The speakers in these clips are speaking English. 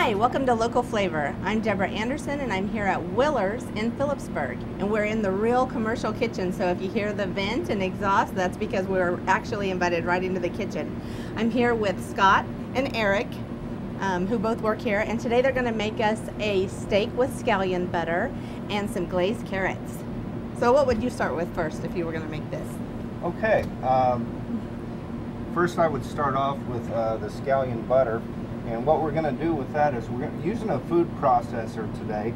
Hi, welcome to Local Flavor. I'm Deborah Anderson and I'm here at Willer's in Phillipsburg. And we're in the real commercial kitchen, so if you hear the vent and exhaust, that's because we're actually invited right into the kitchen. I'm here with Scott and Eric, who both work here, and today they're going to make us a steak with scallion butter and some glazed carrots. So what would you start with first if you were going to make this? Okay, first I would start off with the scallion butter. And what we're going to do with that is we're using a food processor today.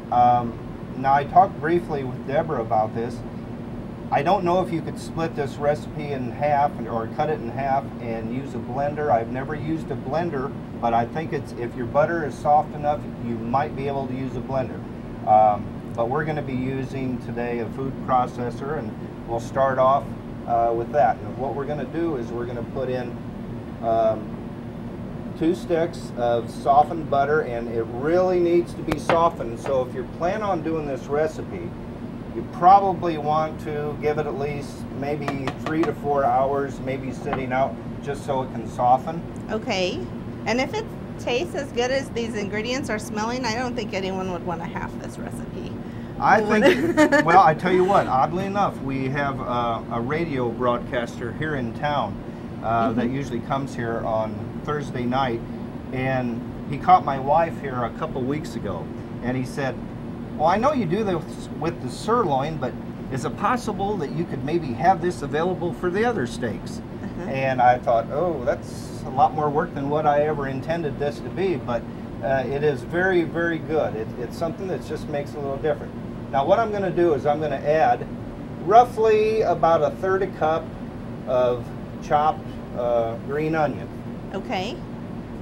Now I talked briefly with Deborah about this. I don't know if you could split this recipe in half or cut it in half and use a blender. I've never used a blender, but I think if your butter is soft enough, you might be able to use a blender. But we're going to be using today a food processor, and we'll start off with that. And what we're going to do is we're going to put in 2 sticks of softened butter, and it really needs to be softened. So if you plan on doing this recipe, you probably want to give it at least maybe 3 to 4 hours, maybe sitting out, just so it can soften. Okay, and if it tastes as good as these ingredients are smelling, I don't think anyone would want to half this recipe. I think, well, I tell you what, oddly enough, we have a radio broadcaster here in town that usually comes here on Thursday night, and he caught my wife here a couple weeks ago, and he said, well, I know you do this with the sirloin, but is it possible that you could maybe have this available for the other steaks? And I thought, oh, that's a lot more work than what I ever intended this to be, but it is very, very good. It's something that just makes it a little different. Now what I'm going to do is I'm going to add roughly about 1/3 cup of chopped green onion. Okay.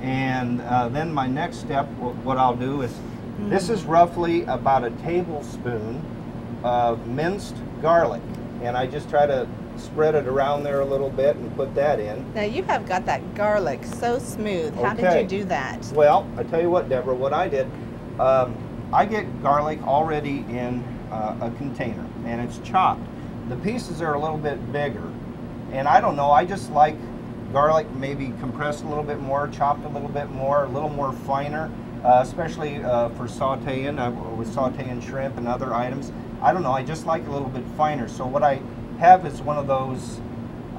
And then my next step, what I'll do is, this is roughly about a tablespoon of minced garlic. And I just try to spread it around there a little bit and put that in. Now you have got that garlic so smooth. How did you do that? Well, I tell you what, Deborah, what I did, I get garlic already in a container, and it's chopped. The pieces are a little bit bigger. And I don't know, I just like garlic maybe compressed a little bit more, chopped a little bit more, a little more finer, especially for sauteing, with sauteing shrimp and other items. I don't know, I just like a little bit finer. So what I have is one of those,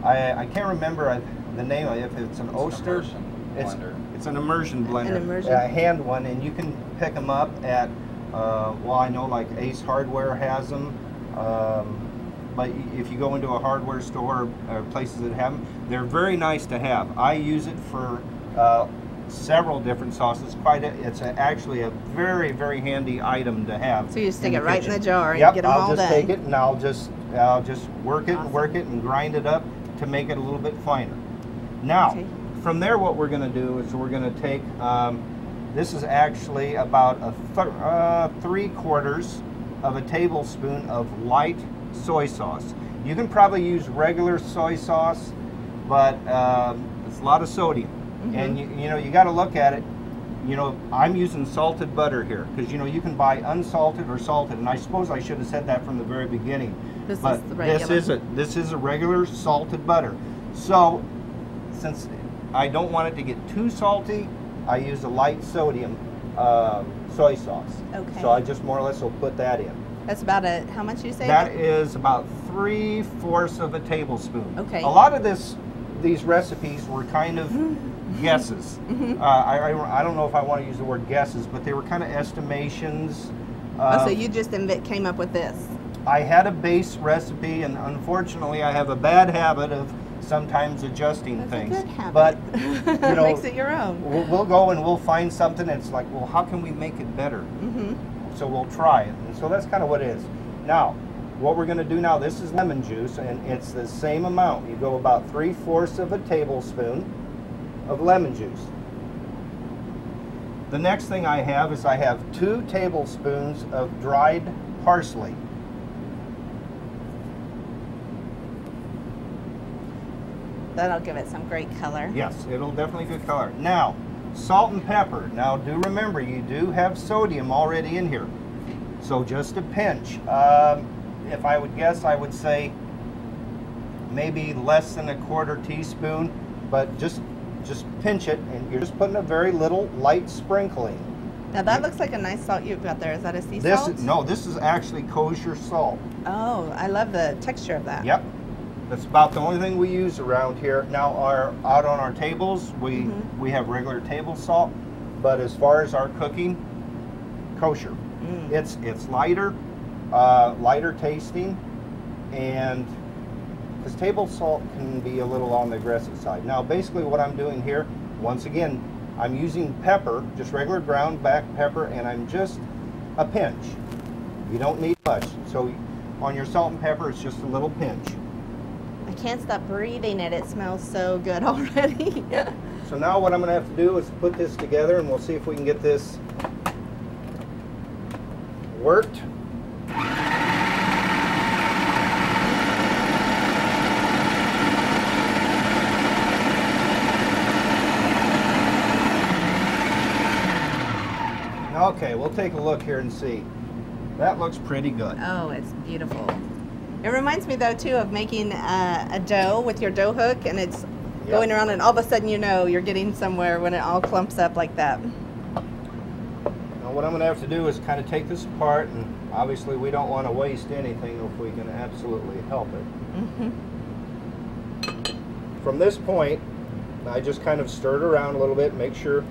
I can't remember the name of it, if it's an Oster. It's an immersion blender. An immersion. A hand one, and you can pick them up at, well, I know like Ace Hardware has them. But if you go into a hardware store or places that have them, they're very nice to have. I use it for several different sauces. It's actually a very, very handy item to have. So you stick it right in the jar and get them all done. I'll just take it and I'll just work it and work it and grind it up to make it a little bit finer. Now, from there, what we're going to do is we're going to take. This is actually about 3/4 of a tablespoon of light soy sauce. You can probably use regular soy sauce, but it's a lot of sodium. And you know, you got to look at it. You know, I'm using salted butter here because, you know, you can buy unsalted or salted, and I suppose I should have said that from the very beginning. This is a regular salted butter. So since I don't want it to get too salty, I use a light sodium soy sauce. Okay. So I just more or less will put that in. That's about how much you say? That is about 3/4 of a tablespoon. Okay. A lot of these recipes were kind of guesses. I don't know if I want to use the word guesses, but they were kind of estimations. So you just came up with this? I had a base recipe, and unfortunately I have a bad habit of sometimes adjusting things. A good habit. But you know, makes it your own. We'll go and we'll find something that's like, well, how can we make it better? So we'll try it. And so that's kind of what it is. Now, what we're going to do now, this is lemon juice, and it's the same amount. You go about 3/4 of a tablespoon of lemon juice. The next thing I have is I have 2 tablespoons of dried parsley. That'll give it some great color. Yes, it'll definitely good color. Now, salt and pepper. Now, do remember, you do have sodium already in here. So just a pinch. If I would guess, I would say maybe less than 1/4 teaspoon, but just just pinch it, and you're just putting a very little light sprinkling. Now that looks like a nice salt you've got there. Is that a sea This salt? No, this is actually kosher salt. Oh, I love the texture of that. Yep. That's about the only thing we use around here. Now, out on our tables, we have regular table salt, but as far as our cooking, kosher. It's lighter, lighter tasting, and because table salt can be a little on the aggressive side. Now, basically what I'm doing here, once again, I'm using pepper, just regular ground black pepper, and I'm just a pinch. You don't need much. So on your salt and pepper, it's just a little pinch. I can't stop breathing it. It smells so good already. So now what I'm going to have to do is put this together, and we'll see if we can get this worked. Okay, we'll take a look here and see. That looks pretty good. Oh, it's beautiful. It reminds me though too of making a dough with your dough hook, and it's going around, and all of a sudden you know you're getting somewhere when it all clumps up like that. Now what I'm going to have to do is kind of take this apart, and obviously we don't want to waste anything if we can absolutely help it. From this point, I just kind of stir it around a little bit, make sure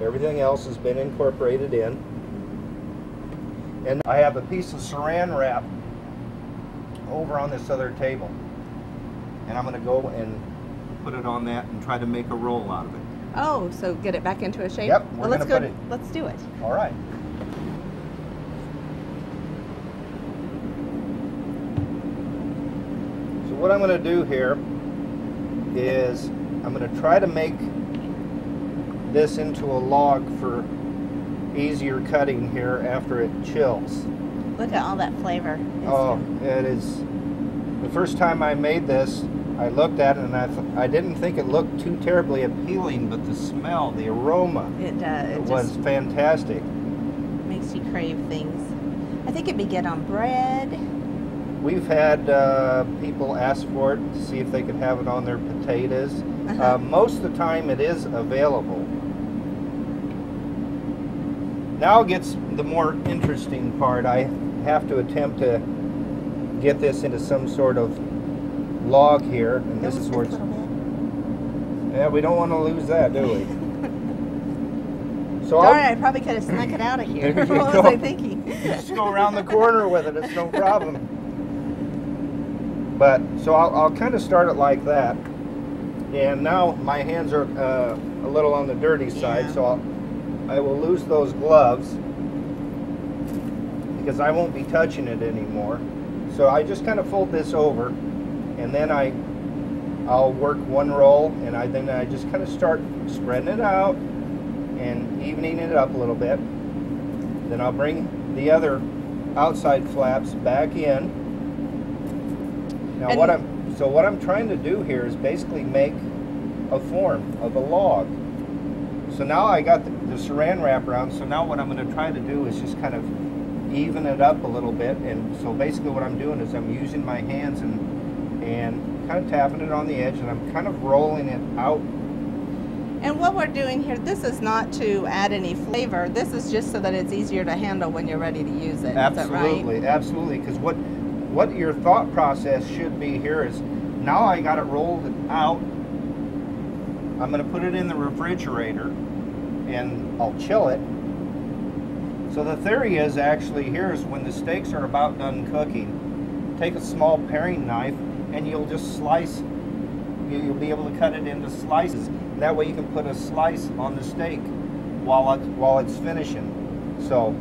everything else has been incorporated in. And I have a piece of saran wrap over on this other table, and I'm going to go and put it on that and try to make a roll out of it. Oh, so get it back into a shape? Yep, well, let's go. Let's do it. All right. So what I'm going to do here is I'm going to try to make this into a log for easier cutting here after it chills. Look at all that flavor. Oh, it is. The first time I made this, I looked at it and I didn't think it looked too terribly appealing, but the smell, the aroma, it was fantastic. Makes you crave things. I think it'd be good on bread. We've had people ask for it to see if they could have it on their potatoes. Most of the time it is available. Now gets the more interesting part. I have to attempt to get this into some sort of log here, and this is where it's... Yeah, we don't want to lose that, do we? So Darn, I probably could have snuck it out of here. There you What go. was I thinking? Just go around the corner with it, it's no problem. But, so I'll kind of start it like that. And now my hands are a little on the dirty side, so I will lose those gloves because I won't be touching it anymore. So I just kind of fold this over, and then I'll work one roll, and then I just kind of start spreading it out and evening it up a little bit. Then I'll bring the other outside flaps back in. Now what I'm trying to do here is basically make a form of a log. So now I got the saran wrap around, so now what I'm going to try to do is just kind of even it up a little bit. And so basically what I'm doing is I'm using my hands and kind of tapping it on the edge, and I'm kind of rolling it out. And what we're doing here, this is not to add any flavor. This is just so that it's easier to handle when you're ready to use it. Absolutely, is that right? Absolutely. Because what your thought process should be here is, now I got it rolled out, I'm going to put it in the refrigerator and I'll chill it. So the theory is actually here is when the steaks are about done cooking, take a small paring knife and you'll just slice, you'll be able to cut it into slices. That way you can put a slice on the steak while it's finishing. So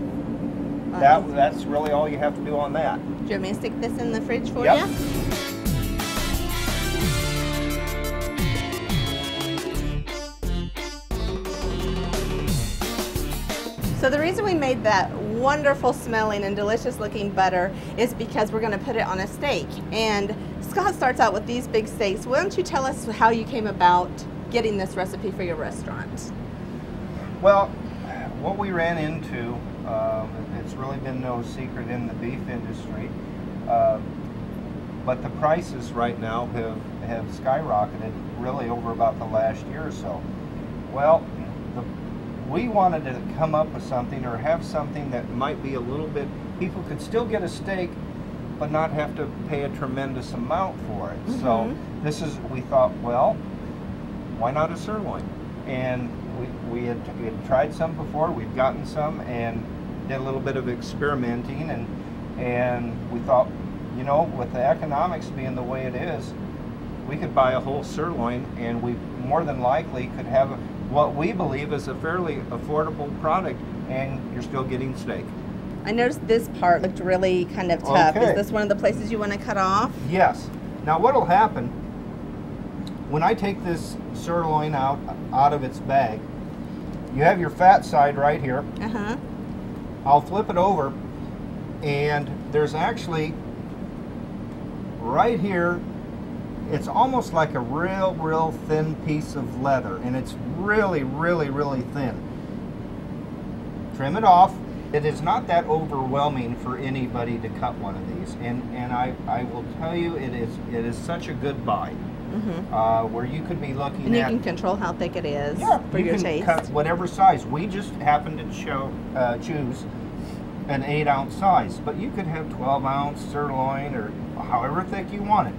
that's really all you have to do on that. Do you want me to stick this in the fridge for Yep. you? So the reason we made that wonderful smelling and delicious looking butter is because we're going to put it on a steak. And Scott starts out with these big steaks. Why don't you tell us how you came about getting this recipe for your restaurant? Well, what we ran into, it's really been no secret in the beef industry. but the prices right now have skyrocketed really over about the last year or so. Well, we wanted to come up with something or have something that might be a little bit, people could still get a steak but not have to pay a tremendous amount for it. So this is, we thought, well, why not a sirloin? And we had tried some before, we'd gotten some and did a little bit of experimenting, and we thought, you know, with the economics being the way it is, we could buy a whole sirloin and we more than likely could have what we believe is a fairly affordable product, and you're still getting steak. I noticed this part looked really kind of tough. Okay. Is this one of the places you want to cut off? Yes. Now what'll happen, when I take this sirloin out of its bag, you have your fat side right here. I'll flip it over, and there's actually right here, it's almost like a real thin piece of leather, and it's really thin. Trim it off. It is not that overwhelming for anybody to cut one of these, and I will tell you, it is such a good buy. Where you could be looking and you at, can control how thick it is for you your can taste. cut whatever size. We just happened to choose an 8-ounce size, but you could have 12-ounce sirloin or however thick you want it.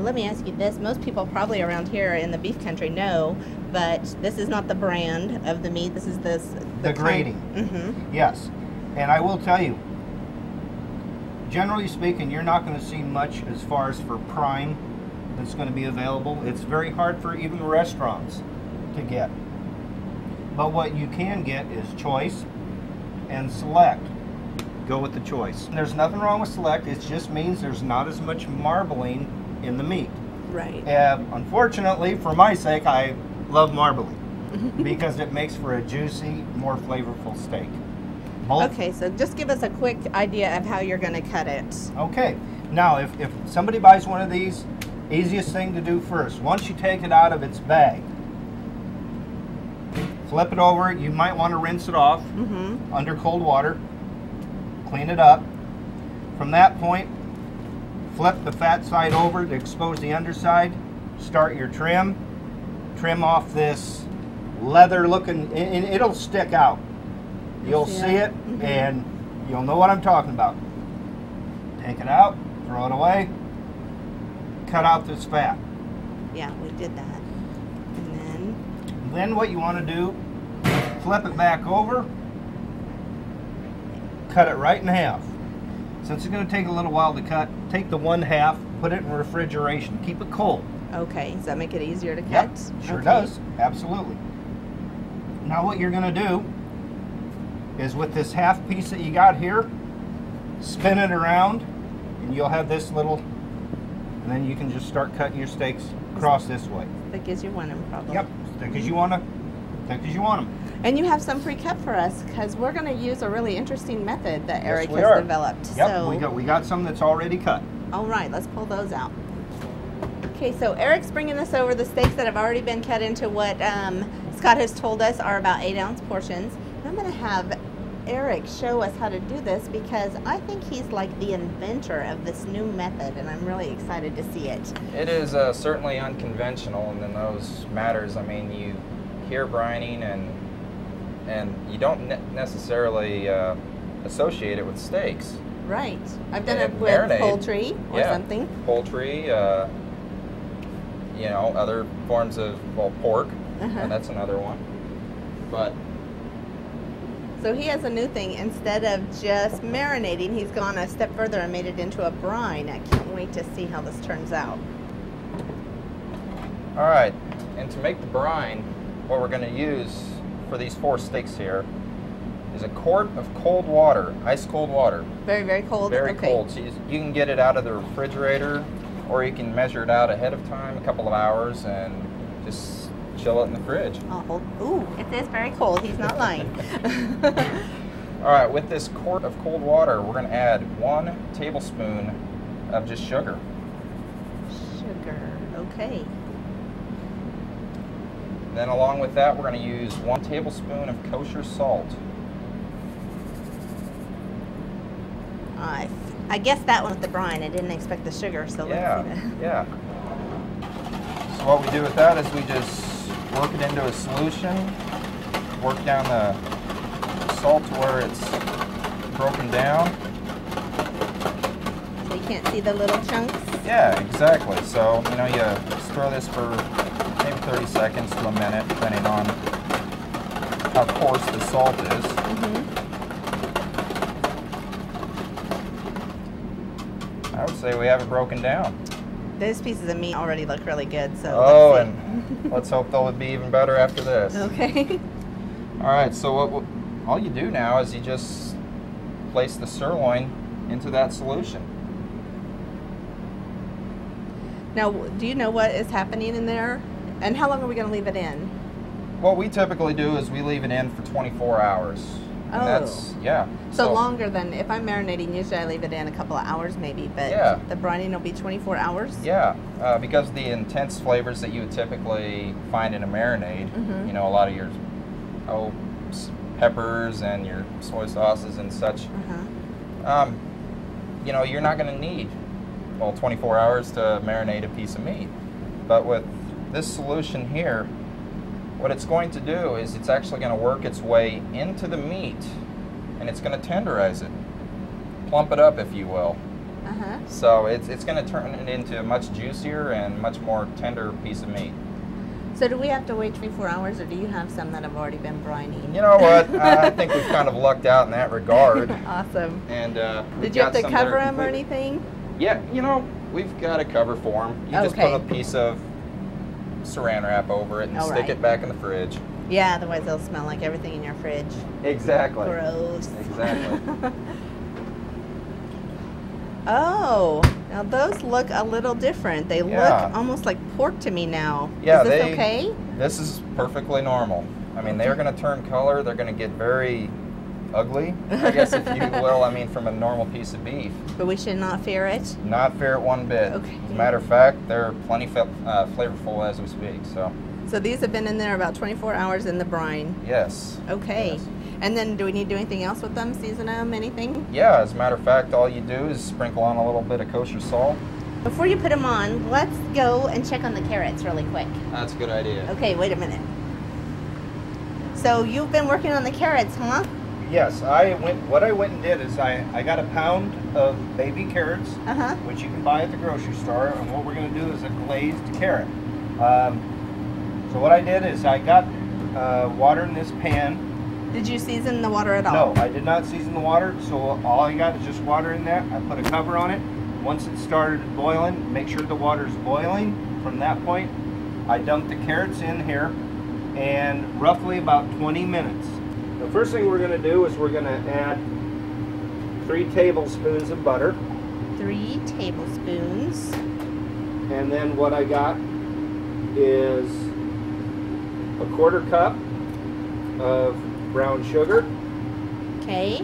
Let me ask you this. Most people probably around here in the beef country know, but this is not the brand of the meat. This is the grading. Yes. And I will tell you, generally speaking, you're not going to see much as far as for prime that's going to be available. It's very hard for even restaurants to get. But what you can get is choice and select. Go with the choice. There's nothing wrong with select. It just means there's not as much marbling in the meat. Right. Unfortunately, for my sake, I love marbling because it makes for a juicy, more flavorful steak. Okay, so just give us a quick idea of how you're going to cut it. Okay. Now, if somebody buys one of these, easiest thing to do first, once you take it out of its bag, flip it over. You might want to rinse it off under cold water. Clean it up. From that point, flip the fat side over to expose the underside. Start your trim. Trim off this leather looking, and it'll stick out. You'll see it, and you'll know what I'm talking about. Take it out, throw it away, cut out this fat. Yeah, we did that. And then what you want to do, flip it back over, cut it right in half. Since it's going to take a little while to cut, take the 1/2, put it in refrigeration, keep it cold. Okay, does that make it easier to cut? Yep, sure does, absolutely. Now what you're going to do is with this half piece that you got here, spin it around, and you'll have this little, and then you can just start cutting your steaks across this way. Thick as you want them, probably. Yep, thick as you want them. Thick as you want them. And you have some pre-cut for us, because we're going to use a really interesting method that Eric has developed. Yep, so, we got some that's already cut. All right, let's pull those out. Okay, so Eric's bringing us over the steaks that have already been cut into what Scott has told us are about 8-ounce portions. And I'm going to have Eric show us how to do this, because I think he's like the inventor of this new method, and I'm really excited to see it. It is certainly unconventional, and in those matters, I mean, you hear brining and you don't necessarily associate it with steaks. Right. I've done it with marinade, poultry or something. Poultry, you know, other forms of, well, pork, and that's another one. But so he has a new thing. Instead of just marinating, he's gone a step further and made it into a brine. I can't wait to see how this turns out. all right, and to make the brine, what we're going to use for these 4 steaks here is a quart of cold water, ice cold water. Very, very cold? Very cold. So you can get it out of the refrigerator, or you can measure it out ahead of time, a couple of hours, and just chill it in the fridge. Oh, ooh, it is very cold. He's not lying. All right, with this quart of cold water, we're going to add 1 tablespoon of just sugar. Sugar, okay. Then along with that, we're going to use 1 tablespoon of kosher salt. I guessed that one with the brine. I didn't expect the sugar, so Yeah, let's see that. yeah. So what we do with that is we just work it into a solution, work down the salt to where it's broken down. So you can't see the little chunks? Yeah, exactly. So, you know, you stir this for maybe 30 seconds to a minute, depending on how coarse the salt is. I would say we have it broken down. Those pieces of meat already look really good, so Oh, let's see. and let's hope they'll be even better after this. Okay. All right, so all you do now is you just place the sirloin into that solution. Now, do you know what is happening in there? And how long are we going to leave it in? What we typically do is we leave it in for 24 hours. And that's, yeah. So longer than, if I'm marinating, usually I leave it in a couple of hours maybe, but yeah, the brining will be 24 hours? Yeah, because of the intense flavors that you would typically find in a marinade, you know, a lot of your peppers and your soy sauces and such, you know, you're not going to need, well, 24 hours to marinate a piece of meat. But with this solution here, what it's going to do is it's actually going to work its way into the meat, and it's going to tenderize it, plump it up, if you will. So it's going to turn it into a much juicier and much more tender piece of meat. So do we have to wait 24 hours, or do you have some that have already been brining? You know what? I think we've kind of lucked out in that regard. Awesome. And did you have to cover them or anything? Yeah, you know, we've got a cover for them. You just put a piece of saran wrap over it and stick it back in the fridge. Yeah, otherwise they'll smell like everything in your fridge. Exactly. Gross. Exactly. Oh, now those look a little different. They look almost like pork to me now. Yeah, is this okay? This is perfectly normal. I mean, they're going to turn color. They're going to get very ugly, I guess, if you will. I mean, from a normal piece of beef. But we should not fear it? Not fear it one bit. Okay. As a matter of fact, they're plenty flavorful as we speak. So these have been in there about 24 hours in the brine? Yes. Okay. Yes. And then do we need to do anything else with them? Season them? Anything? Yeah, as a matter of fact, all you do is sprinkle on a little bit of kosher salt. Before you put them on, let's go and check on the carrots really quick. That's a good idea. Okay, wait a minute. So you've been working on the carrots, huh? Yes, what I went and did is I got a pound of baby carrots, which you can buy at the grocery store, and what we're going to do is a glazed carrot. So what I did is I got water in this pan. Did you season the water at all? No, I did not season the water, so all I got is just water in there. I put a cover on it. Once it started boiling, make sure the water's boiling. From that point, I dumped the carrots in here, and roughly about 20 minutes. The first thing we're going to do is we're going to add 3 tablespoons of butter. 3 tablespoons. And then what I got is a 1/4 cup of brown sugar. Okay.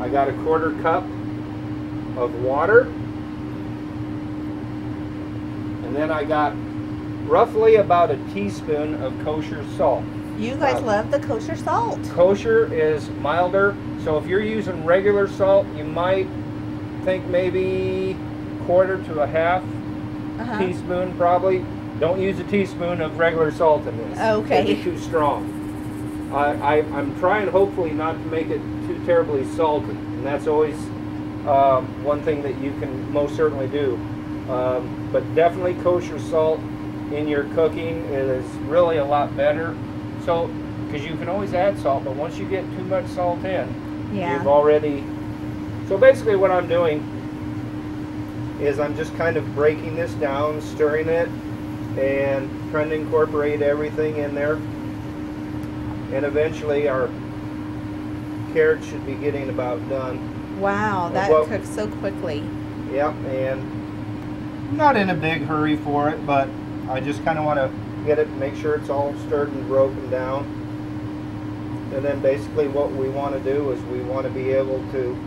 I got a 1/4 cup of water. And then I got roughly about a teaspoon of kosher salt. You guys love the kosher salt. Kosher is milder, so if you're using regular salt, you might think maybe 1/4 to a half teaspoon probably. Don't use a teaspoon of regular salt in this. Okay. It'll be too strong. I'm trying hopefully not to make it too terribly salty, and that's always one thing that you can most certainly do. But definitely kosher salt in your cooking is really a lot better. So, because you can always add salt, but once you get too much salt in, you've already... So basically what I'm doing is I'm just kind of breaking this down, stirring it, and trying to incorporate everything in there. And eventually our carrots should be getting about done. Wow, that cooks so quickly. Yep, and not in a big hurry for it, but I just kind of want to get it, make sure it's all stirred and broken down. And then basically what we want to do is we want to be able to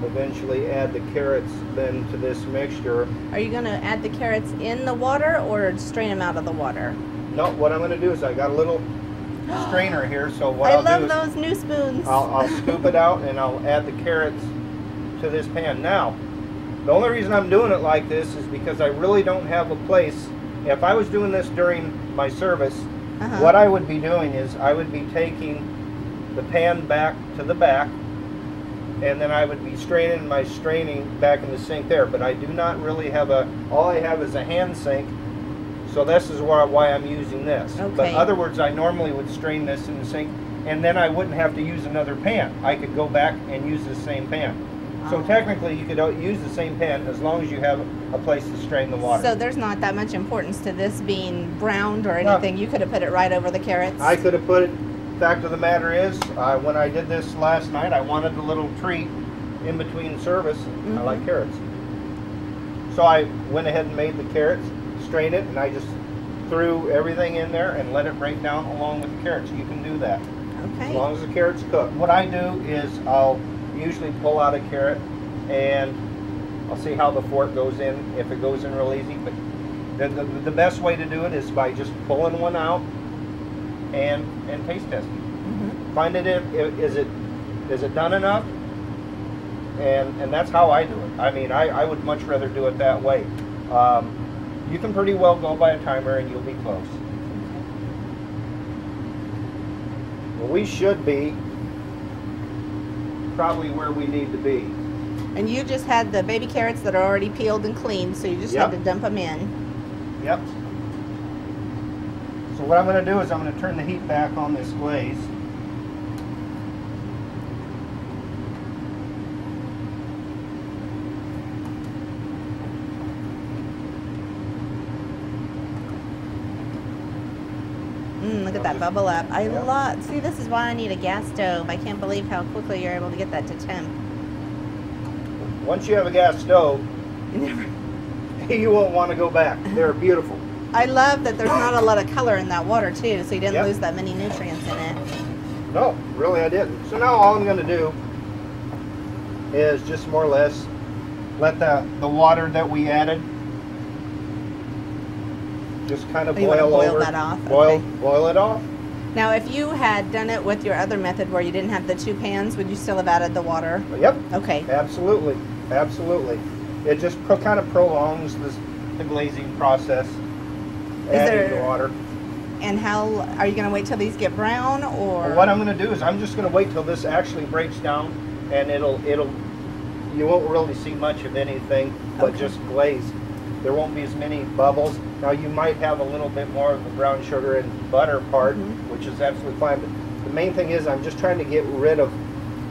eventually add the carrots then to this mixture. Are you going to add the carrots in the water or strain them out of the water? No, what I'm going to do is I got a little strainer here, so what I'll do is those new spoons. I'll scoop it out and I'll add the carrots to this pan. Now, the only reason I'm doing it like this is because I really don't have a place. If I was doing this during my service, what I would be doing is I would be taking the pan back to the back, and then I would be straining my straining back in the sink there. But I do not really have all I have is a hand sink, so this is why I'm using this. Okay. But in other words, I normally would strain this in the sink, and then I wouldn't have to use another pan. I could go back and use the same pan. So technically you could use the same pan as long as you have a place to strain the water. So there's not that much importance to this being browned or anything. No. You could have put it right over the carrots. I could have put it. Fact of the matter is, when I did this last night, I wanted a little treat in between service. I like carrots. So I went ahead and made the carrots, strained it, and I just threw everything in there and let it break down along with the carrots. You can do that. Okay. As long as the carrots cook. What I do is I'll usually pull out a carrot and I'll see how the fork goes in, if it goes in real easy. But the best way to do it is by just pulling one out and taste testing. Find it is it done enough? And that's how I do it. I mean, I would much rather do it that way. You can pretty well go by a timer and you'll be close. Well, we should be probably where we need to be. And you just had the baby carrots that are already peeled and cleaned, so you just had to dump them in. Yep. So what I'm going to do is I'm going to turn the heat back on this glaze. Look at that bubble up. See, this is why I need a gas stove. I can't believe how quickly you're able to get that to temp. Once you have a gas stove, you won't want to go back. They're beautiful. I love that there's not a lot of color in that water too, so you didn't lose that many nutrients in it. No, really I didn't. So now all I'm going to do is just more or less let the water that we added just kind of boil over. That off. Boil it off. Now, if you had done it with your other method where you didn't have the two pans, would you still have added the water? Yep. Okay. Absolutely. Absolutely. It just kind of prolongs the glazing process. Adding the water. And how are you going to wait till these get brown, or? Well, what I'm going to do is I'm just going to wait till this actually breaks down, and you won't really see much of anything but just glaze. There won't be as many bubbles. Now you might have a little bit more of the brown sugar and butter part, which is absolutely fine. But the main thing is I'm just trying to get rid of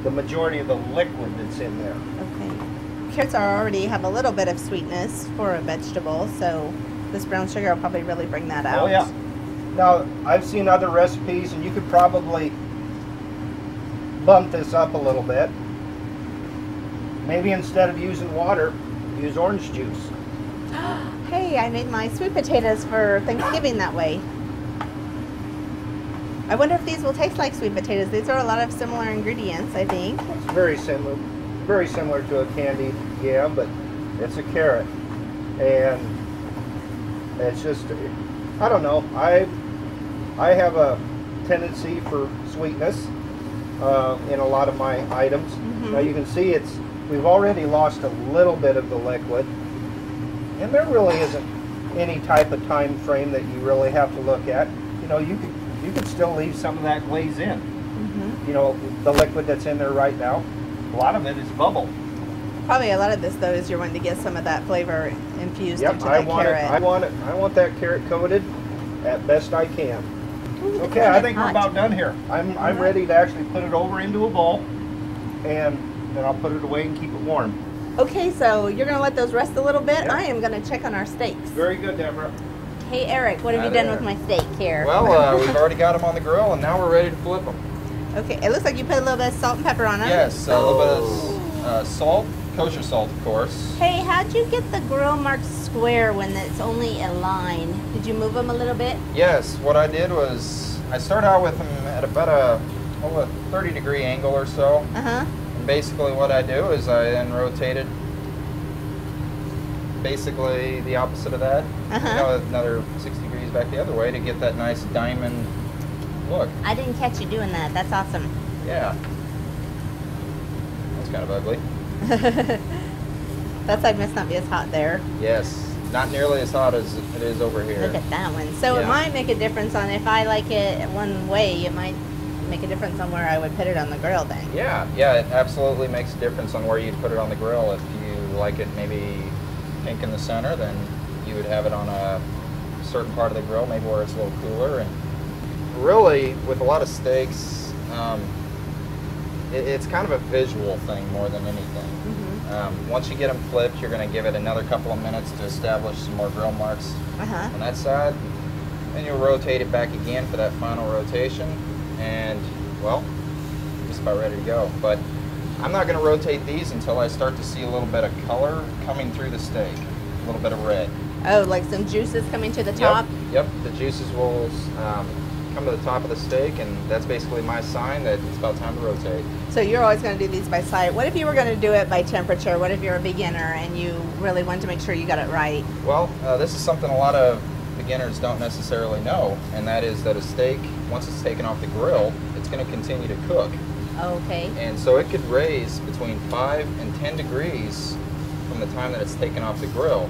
the majority of the liquid that's in there. Okay. Carrots already have a little bit of sweetness for a vegetable, so this brown sugar will probably really bring that out. Oh yeah. Now I've seen other recipes, and you could probably bump this up a little bit. Maybe instead of using water, use orange juice. Hey, I made my sweet potatoes for Thanksgiving that way. I wonder if these will taste like sweet potatoes. These are a lot of similar ingredients, I think. It's very similar to a candied yam, but it's a carrot. And it's just, I don't know, I have a tendency for sweetness in a lot of my items. Now you can see we've already lost a little bit of the liquid. And there really isn't any type of time frame that you really have to look at. You know, you could still leave some of that glaze in. You know, the liquid that's in there right now, a lot of it is bubble. Probably a lot of this though is you're wanting to get some of that flavor infused into I that want carrot. I want that carrot coated at best I can. Okay, I think we're about done here. I'm ready to actually put it over into a bowl, and then I'll put it away and keep it warm. Okay, so you're going to let those rest a little bit. I am going to check on our steaks. Very good, Deborah. Hey, Eric, what have you done with my steak here? Well, we've already got them on the grill, and now we're ready to flip them. Okay, it looks like you put a little bit of salt and pepper on them. Yes, a little bit of salt, kosher salt, of course. Hey, how'd you get the grill marked square when it's only a line? Did you move them a little bit? Yes, what I did was I started out with them at about a 30-degree angle or so. Basically what I do is I then rotate it basically the opposite of that. You know, another 60 degrees back the other way to get that nice diamond look. I didn't catch you doing that. That's awesome. Yeah. That's kind of ugly. That side must not be as hot there. Yes, not nearly as hot as it is over here. Look at that one. So it Yeah. might make a difference on if I like it one way, it might make a difference on where I would put it on the grill then. Yeah, it absolutely makes a difference on where you'd put it on the grill. If you like it maybe pink in the center, then you would have it on a certain part of the grill, maybe where it's a little cooler. And really, with a lot of steaks, it's kind of a visual thing more than anything. Once you get them flipped, you're going to give it another couple of minutes to establish some more grill marks on that side. Then you'll rotate it back again for that final rotation, and well, just about ready to go. But I'm not going to rotate these until I start to see a little bit of color coming through the steak, a little bit of red. Oh, like some juices coming to the top? Yep, the juices will come to the top of the steak, and that's basically my sign that it's about time to rotate. So you're always going to do these by sight. What if you were going to do it by temperature? What if you're a beginner and you really want to make sure you got it right? Well, this is something a lot of beginners don't necessarily know, and that is that a steak, once it's taken off the grill, it's going to continue to cook. Okay. And so it could raise between 5 and 10 degrees from the time that it's taken off the grill.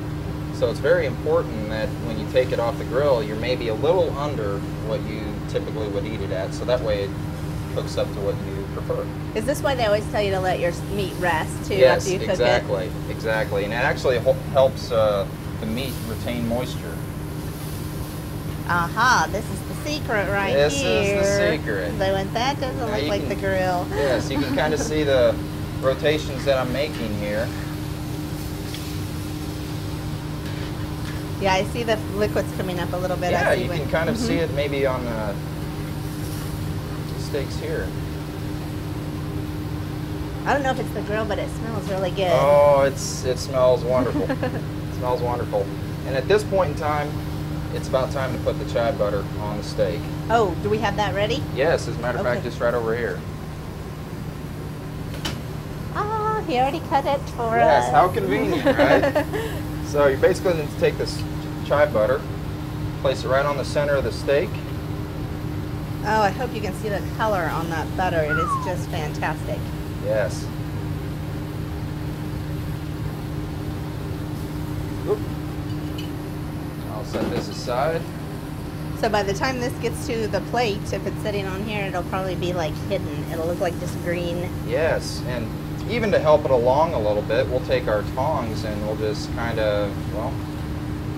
So it's very important that when you take it off the grill, you're maybe a little under what you typically would eat it at, so that way it cooks up to what you prefer. Is this why they always tell you to let your meat rest too Yes, after you cook exactly, it? exactly. And it actually helps the meat retain moisture. Aha, this is the secret right This here. is the secret. So when that doesn't Now look you like can- the grill. Yes, you can kind of see the rotations that I'm making here. Yeah, I see the liquids coming up a little bit. Yeah, I see you when- can kind of see it maybe on the steaks here. I don't know if it's the grill, but it smells really good. Oh, it smells wonderful. It smells wonderful. And at this point in time, it's about time to put the chive butter on the steak. Oh, do we have that ready? Yes, as a matter of fact, Okay. just right over here. Ah, he already cut it for Yes, us. how convenient, right? So you're basically going to take this chive butter, place it right on the center of the steak. Oh, I hope you can see the color on that butter. It is just fantastic. Yes. Oop. I'll set this aside. So by the time this gets to the plate, if it's sitting on here, it'll probably be like hidden. It'll look like just green. Yes, and even to help it along a little bit, we'll take our tongs and we'll just kind of, well,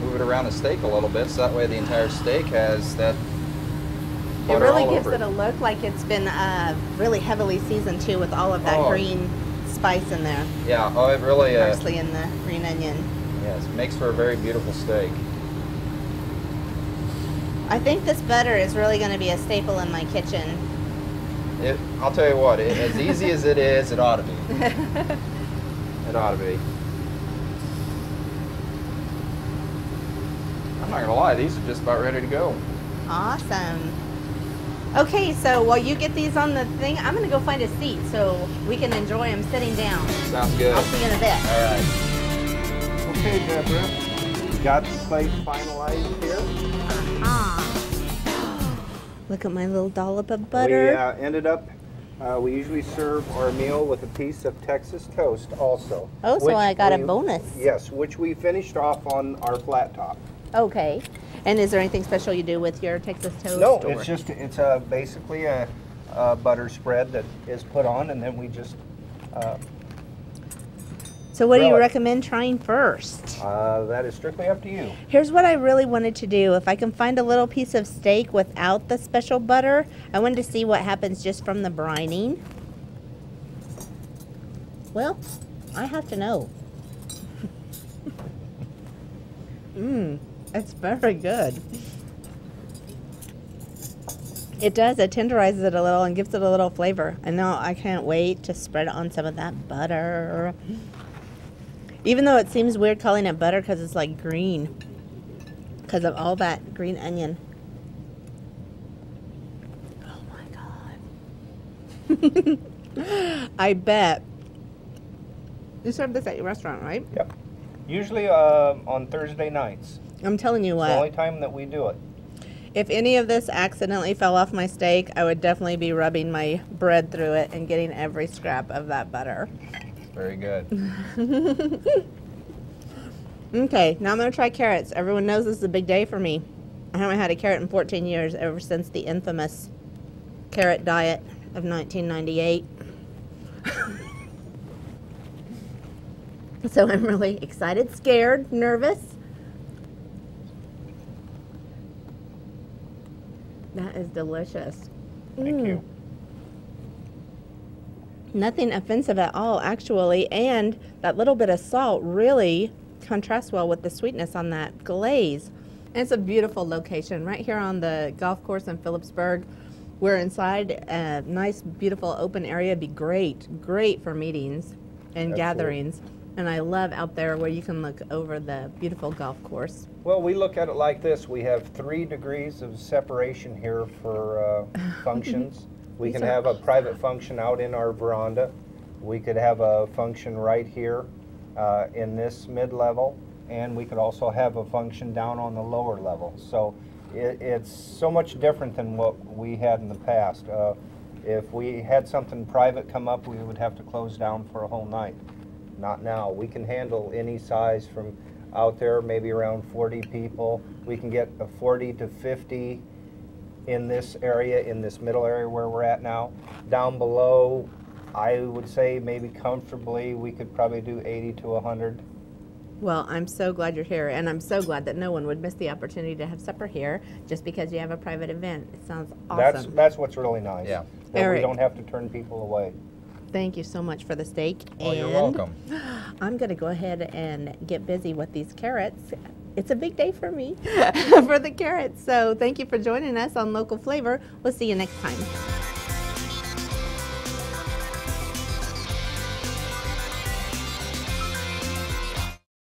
move it around the steak a little bit, so that way the entire steak has that It butter really all gives over it a look like it's been really heavily seasoned too, with all of that Oh. green spice in there. Yeah, oh, it really, Parsley and the green onion. yes, makes for a very beautiful steak. I think this butter is really going to be a staple in my kitchen. I'll tell you what, as easy as it is, it ought to be. It ought to be. I'm not gonna lie, these are just about ready to go. Awesome. Okay, so while you get these on the thing, I'm going to go find a seat so we can enjoy them sitting down. Sounds good. I'll see you in a bit. All right. Okay, Deborah, we got the plate finalized here. Look at my little dollop of We butter. ended up, we usually serve our meal with a piece of Texas toast also. Oh, so which I got a we- bonus. Yes, which we finished off on our flat top. Okay. And is there anything special you do with your Texas toast? No, or- it's just, it's basically a butter spread that is put on, and then we just, So what do you Really? recommend trying first? that is strictly up to you. Here's what I really wanted to do. If I can find a little piece of steak without the special butter, I wanted to see what happens just from the brining. Well, I have to know. It's very good. It does. It tenderizes it a little and gives it a little flavor. I know. I can't wait to spread it on some of that butter. Even though it seems weird calling it butter because it's like green. Because of all that green onion. Oh my God. I bet. You serve this at your restaurant, right? Yep. Usually on Thursday nights. I'm telling you It's the only what. time that we do it. If any of this accidentally fell off my steak, I would definitely be rubbing my bread through it and getting every scrap of that butter. Very good. Okay, now I'm going to try carrots. Everyone knows this is a big day for me. I haven't had a carrot in 14 years, ever since the infamous carrot diet of 1998. So I'm really excited, scared, nervous. That is delicious. Thank you. Nothing offensive at all, actually, and that little bit of salt really contrasts well with the sweetness on that glaze. And it's a beautiful location right here on the golf course in Phillipsburg. We're inside a nice, beautiful open area. It'd be great for meetings and gatherings. And I love out there where you can look over the beautiful golf course. Well, we look at it like this. We have 3 degrees of separation here for functions. We can have a private function out in our veranda. We could have a function right here in this mid-level, and we could also have a function down on the lower level. So it's so much different than what we had in the past. If we had something private come up, we would have to close down for a whole night. Not now. We can handle any size from out there, maybe around 40 people. We can get a 40 to 50 in this area, in this middle area where we're at now. Down below, I would say maybe comfortably we could probably do 80 to 100. Well, I'm so glad you're here, and I'm so glad that no one would miss the opportunity to have supper here just because you have a private event. It sounds awesome. That's what's really nice. Yeah. That Eric, we don't have to turn people away. Thank you so much for the steak. Well, and you're welcome. I'm going to go ahead and get busy with these carrots. It's a big day for me for the carrots. So thank you for joining us on Local Flavor. We'll see you next time.